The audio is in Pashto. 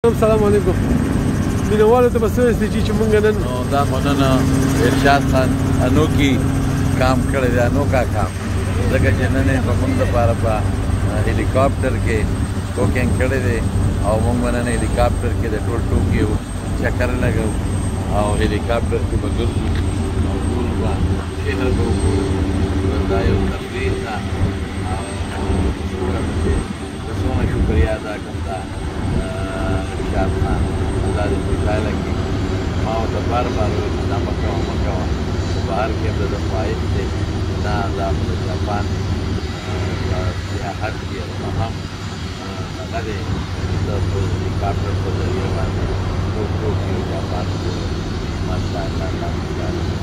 السلام علیکم مینوالو ته به څه وایاست چې موږ نن نو دا مننه ارشاد خان انوکي کام کړی دی انوکا کام ځکه چې نن یې په موږ دپاره په هلیکاپټر کې کوکینګ کړی دی او موږ به نن هلیکاپټر کې د ټول ټوکي چکر لګو او هلیکاپټر کې به ګرځو او ټول به شهر به وګورو دا یو تفریح ده او زه څومره شکریه ادا کوم دا ارشاد خان الله دې خوشحاله کړي ما ورته بار بار وویل چې دا مه کوه مه کوه په بهر کې هم د ده خواهش دی نه دا خو د جاپان سیاحت کې هم هغه دی د هلیکاپټر په ذریعه باندې ټول ټوکیو جاپان ماشاءالله الله خوشحاله